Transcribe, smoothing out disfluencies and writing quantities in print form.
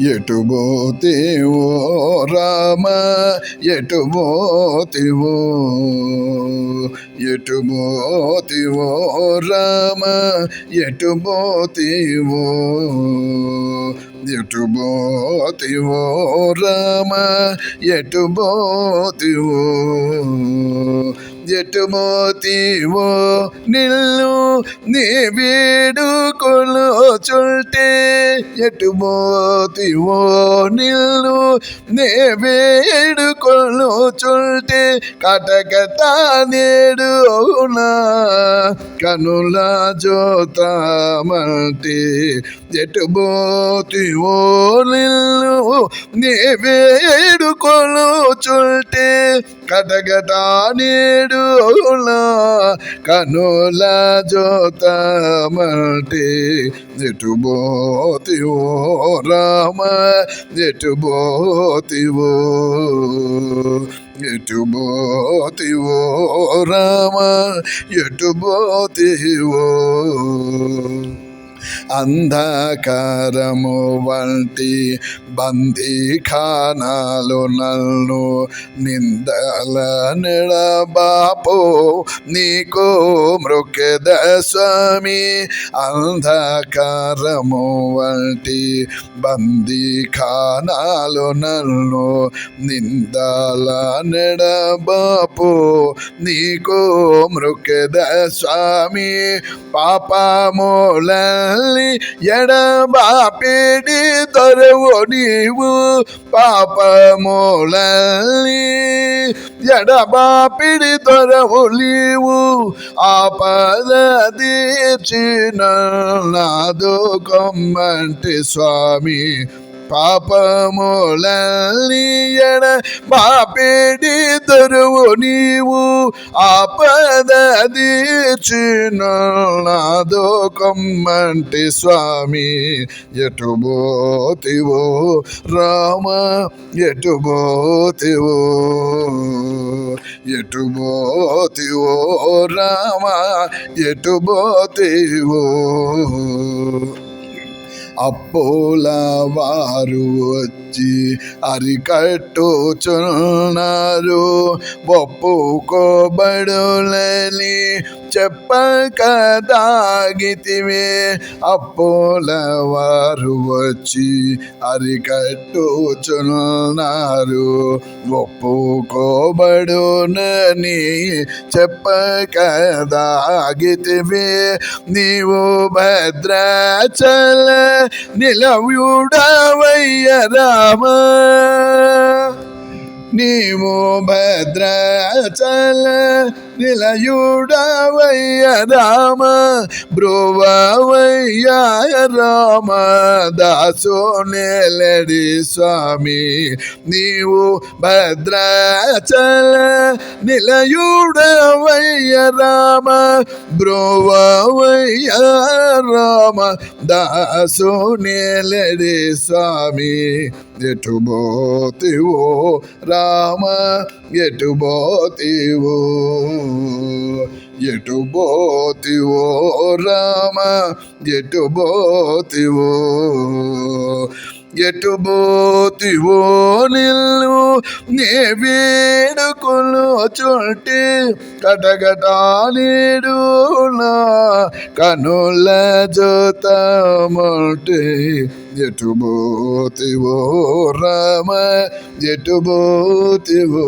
ఎటు పోతివో రామ ఎటు పోతివో, ఎటు పోతివో రామ ఎటు పోతివో, ఎటు పోతివో రామ ఎటు పోతివో, ఎటు పోతివో నిన్ను నీ వేడుకొలుచుంటే, ఎటు పోతివో నిన్ను నీ వేడుకొలుచుంటే, కటకట నేడు నా కనుల జోతమంటే, ఎటు పోతివో నిన్ను నీ వేడుకొలుచుంటే, కటకట నేడు కనుల జోతమంటే, ఎటు పోతివో రామ ఎటు పోతివో, ఎటు పోతివో రామ ఎటు పోతివో. అంధకారము వంటి బందీఖానాలు నన్ను నిందల నిడబాపో నీకు మృక్కెద స్వామి. అంధకారము వంటి బందీఖానాలు నన్ను నిందల నిడబాపో నీకు మృక్కెద స్వామి. పాపములని ఎడబాపిడి దొరవు నీవు, పాపములని ఎడబాపిడి దొరవు నీవు. ఆపద తీర్చిన నాదు కొమ్మంటి స్వామి. పాపములని ఎడబాపిడి దొరవు నీవు, ఆపద తీర్చిన నాదో కొమ్మంటి స్వామి. ఎటు పోతివో రామ ఎటు పోతివో, ఎటు పోతివో రామ ఎటు పోతివో. అప్పుల వారు వచ్చి అరికట్టుచున్నారు, ఒప్పుకోబడులని చెప్పక దాగితివే. అప్పుల వారు వచ్చి అరికట్టుచున్నారు, ఒప్పుకోబడునని చెప్పక దాగితివే. నీవు భద్రాచల నిలయుడవయ్య రామ, నీవు భద్రాచల నిలయుడవయ్య రామ. బ్రువవయ్య రామ దాసు నెలడి స్వామి. నీవు భద్రాచల నిలయుడవయ్య రామ, బ్రువవయ్య రామ దాసు నెలడి స్వామి. ఎటు పోతివో రామ ఎటు పోతివో, ఎటు పోతివో రామ ఎటు పోతివో, ఎటు పోతివో నిన్ను నీ వేడుకొలుచుంటే, కటకట నేడు నా కనుల జోతమంటే, ఎటు పోతివో రామ ఎటు పోతివో.